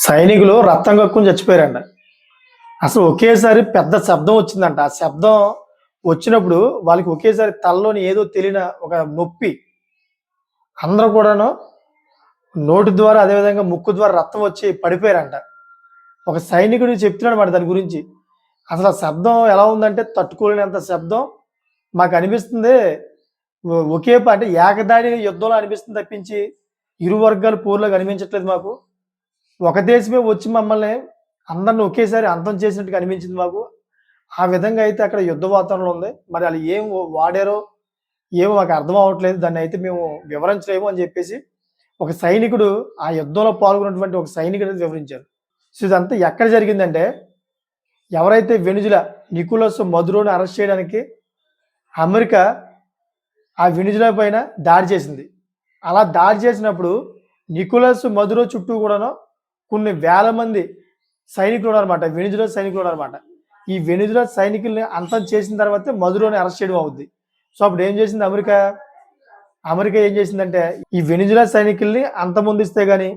సైనికులు రక్తం కక్కుని చచ్చిపోయారంట. అసలు ఒకేసారి పెద్ద శబ్దం వచ్చిందంట. ఆ శబ్దం వచ్చినప్పుడు వాళ్ళకి ఒకేసారి తలలోని ఏదో తెలియని ఒక నొప్పి. అందరూ కూడాను నోటి ద్వారా అదేవిధంగా ముక్కు ద్వారా రక్తం వచ్చి పడిపోయారంట. ఒక సైనికుడు చెప్తున్నాడు మాట దాని గురించి. అసలు ఆ శబ్దం ఎలా ఉందంటే తట్టుకోలేనంత శబ్దం. మాకనిపిస్తుంది అంటే ఏకదాడి యుద్ధంలో అనిపిస్తుంది తప్పించి ఇరు వర్గాల పోరులాగా అనిపించట్లేదు మాకు. ఒక దేశమే వచ్చి మమ్మల్ని అందరిని ఒకేసారి అంతం చేసినట్టుగా అనిపించింది మాకు. ఆ విధంగా అయితే అక్కడ యుద్ధ వాతావరణం ఉంది. మరి ఆళ్ళు ఏం వాడారో ఏమో మాకు అర్థం అవ్వట్లేదు. దాన్నయితే మేము వివరించలేము అని చెప్పేసి ఒక సైనికుడు ఆ యుద్ధంలో పాల్గొన్నటువంటి ఒక సైనికుడు వివరించారు. సో, ఇదంతా ఎక్కడ జరిగిందంటే ఎవరైతే వెనుజులా నికోలస్ మదురోని అరెస్ట్ చేయడానికి అమెరికా ఆ వెనుజులా పైన దాడి చేసింది. అలా దాడి చేసినప్పుడు నికోలస్ మదురో చుట్టూ కూడాను కొన్ని వేల మంది సైనికులున్నారన్నమాట. వెనుజులా సైనికులున్నారన్నమాట. ఈ వెనుజులా సైనికుల్ని అంతం చేసిన తర్వాతే మదురోని అరెస్ట్ చేయడం అవుద్ది. సో, అప్పుడు ఏం చేసింది అమెరికా? అమెరికా ఏం చేసిందంటే ఈ వెనుజులా సైనికుల్ని అంతమొందిస్తే గాని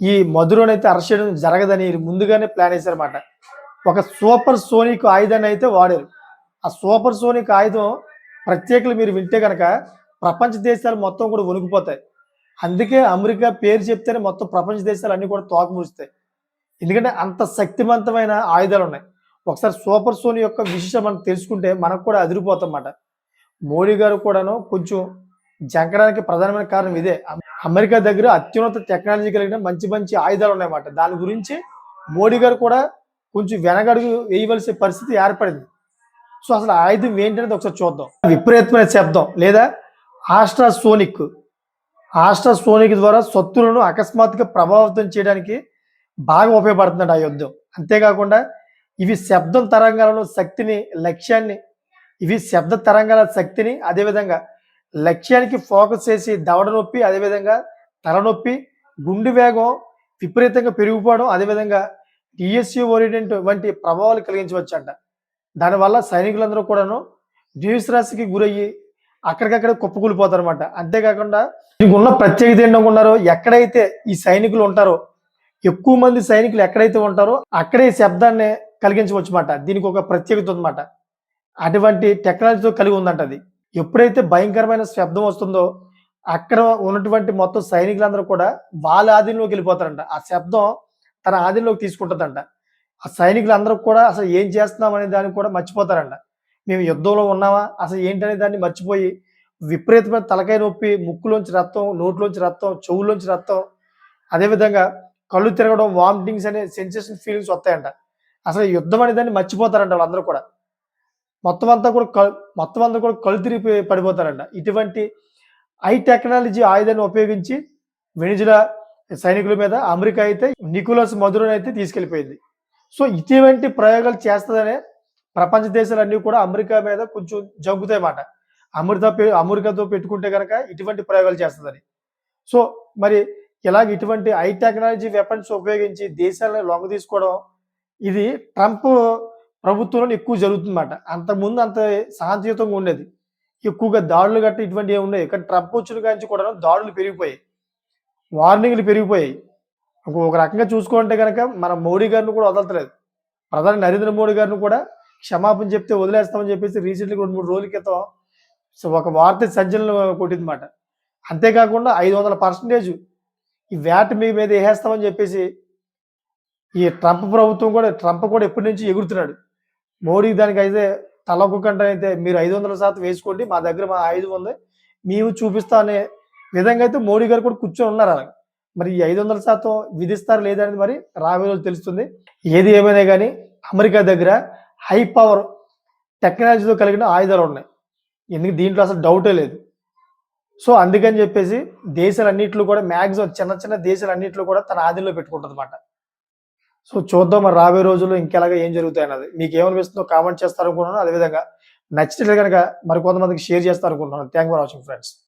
ఈ మదురోనైతే అరెస్ట్ చేయడం జరగదని ముందుగానే ప్లాన్ ఏసారన్నమాట. ఒక సూపర్ సోనిక్ ఆయుధాన్ని అయితే వాడారు. ఆ సూపర్ సోనిక్ ఆయుధం ప్రత్యేకలు మీరు వింటే గనక ప్రపంచ దేశాలు మొత్తం కూడా వణికిపోతాయి. అందుకే అమెరికా పేరు చెప్తేనే మొత్తం ప్రపంచ దేశాలన్నీ కూడా తోక ముడుస్తాయి. ఎందుకంటే అంత శక్తివంతమైన ఆయుధాలున్నాయి. ఒకసారి సూపర్ సోనిక్ యొక్క విశేషం మనం తెలుసుకుంటే మనకు కూడా అదిరిపోతామన్నమాట. మోడీ గారు కూడాను కొంచెం జంకడానికి ప్రధానమైన కారణం ఇదే. అమెరికా దగ్గర అత్యున్నత టెక్నాలజీ కలిగిన మంచి మంచి ఆయుధాలున్నాయన్నమాట. దాని గురించి మోడీ గారు కూడా కొంచెం వెనకడుగు వేయవలసిన పరిస్థితి ఏర్పడింది. సో, అసలు ఆయుధం ఏంటనేది ఒకసారి చూద్దాం. విపరీతమైన శబ్దం లేదా ఆస్ట్రాసోనిక్. ఆస్ట్రాసోనిక్ ద్వారా శత్రువులను అకస్మాత్తుగా ప్రభావితం చేయడానికి బాగా ఉపయోగపడుతుందండి ఆ యుద్ధం. అంతేకాకుండా ఇవి శబ్దం తరంగాలను శక్తిని ఇవి శబ్ద తరంగాల శక్తిని అదేవిధంగా లక్ష్యానికి ఫోకస్ చేసి దవడ నొప్పి, అదేవిధంగా తలనొప్పి, గుండె వేగం విపరీతంగా పెరిగిపోవడం, అదేవిధంగా టీఎస్యూ ఓరియంట్ వంటి ప్రభావాలు కలిగించవచ్చంట. దానివల్ల సైనికులందరూ కూడాను నిరాశకి గురయ్యి అక్కడికక్కడే కుప్పకూలిపోతారన్నమాట. అంతేకాకుండా దీనికి ఉన్న ప్రత్యేకత ఏంటనుకున్నారు? ఎక్కడైతే ఈ సైనికులు ఉంటారో ఎక్కువ మంది సైనికులు ఎక్కడైతే ఉంటారో అక్కడే ఈ శబ్దాన్ని కలిగించవచ్చన్నమాట. దీనికి ఒక ప్రత్యేకత ఉందన్నమాట. అటువంటి టెక్నాలజీతో కలిగి ఉందంట అది. ఎప్పుడైతే భయంకరమైన శబ్దం వస్తుందో అక్కడ ఉన్నటువంటి మొత్తం సైనికులందరూ కూడా వాళ్ళ ఆధీనంలోకి వెళ్ళిపోతారంట. ఆ శబ్దం తన ఆధీనంలోకి తీసుకుంటుందంట. ఆ సైనికులందరూ కూడా అసలు ఏం చేస్తున్నాం అనే దాన్ని కూడా మర్చిపోతారంట. మేము యుద్ధంలో ఉన్నామా అసలు ఏంటనే దాన్ని మర్చిపోయి విపరీతమైన తలకాయ నొప్పి, ముక్కులోంచి రక్తం, నోట్లోంచి రక్తం, చెవుల్లోంచి రక్తం, అదేవిధంగా కళ్ళు తిరగడం, వామిటింగ్స్ అనే సెన్సేషన్ ఫీలింగ్స్ వస్తాయంట. అసలు యుద్ధం అనే దాన్ని మర్చిపోతారంట వాళ్ళందరూ కూడా. మొత్తం అంతా కూడా కళ్ళు తిరిగి పడిపోతారంట. ఇటువంటి హై టెక్నాలజీ ఆయుధాన్ని ఉపయోగించి వెనిజులా సైనికుల మీద అమెరికా అయితే నికోలస్ మదురోని అయితే తీసుకెళ్ళిపోయింది. సో, ఇటువంటి ప్రయోగాలు చేస్తదనే ప్రపంచ దేశాలన్నీ కూడా అమెరికా మీద కొంచెం జంకుతాయన్నమాట. అమెరికాతో పెట్టుకుంటే గనక ఇటువంటి ప్రయోగాలు చేస్తదని. సో, మరి ఇటువంటి హై టెక్నాలజీ వెపన్స్ ఉపయోగించి దేశాలను లొంగదీసుకోవడం ఇది ట్రంప్ ప్రభుత్వంలో ఎక్కువ జరుగుతుందన్నమాట. అంతకుముందు అంత శాంతియుతంగా ఉండేది. ఎక్కువగా దాడులు గట్రా ఇటువంటివి ఉన్నాయి. కానీ ట్రంప్ వచ్చిన కాడి నుంచి కూడా దాడులు పెరిగిపోయాయి. వార్నింగ్‌లు పెరిగిపోయాయి. ఒక రకంగా చూసుకుంటే గనక మన మోడీ గారిని కూడా వదలట్లేదు. ప్రధాని నరేంద్ర మోడీ గారిని కూడా క్షమాపణ చెప్తే వదిలేస్తామని చెప్పేసి రీసెంట్‌గా 2, 3 రోజుల క్రితం ఒక వార్త సంచలనం కొట్టిందన్నమాట. అంతేకాకుండా 500% ఈ వ్యాట్ మీ మీద ఏసేస్తామని చెప్పేసి ఈ ట్రంప్ కూడా ఎప్పటి నుంచి ఎగురుతున్నాడు. మోడీ దానికైతే తలొగ్గకుండా అయితే మీరు 500% వేసుకోండి. మా దగ్గర మా ఆయుధం ఉంది. మేము చూపిస్తా అనే విధంగా అయితే మోడీ గారు కూడా కూర్చొని ఉన్నారు అలాగ. మరి ఈ 500% విధిస్తారా లేదా అనేది మరి రాబోయే రోజుల్లో తెలుస్తుంది. ఏది ఏమైనా గానీ అమెరికా దగ్గర హై పవర్ టెక్నాలజీతో కలిగిన ఆయుధాలున్నాయి. దీంట్లో అసలు డౌటే లేదు. సో, అందుకని చెప్పేసి దేశాలన్నిట్లో కూడా మాక్సిమం చిన్న చిన్న దేశాలన్నిట్లో కూడా తన ఆధీనంలో పెట్టుకుంటదన్నమాట. సో, చూద్దాం మరి రాబోయే రోజుల్లో ఇంకెలాగా ఏం జరుగుతాయన్నది. మీకేమనిపిస్తుందో కామెంట్ చేస్తారనుకుంటున్నాను. అదేవిధంగా నచ్చితే గనక మరికొంతమందికి షేర్ చేస్తారనుకుంటున్నాను. Thank you for watching friends.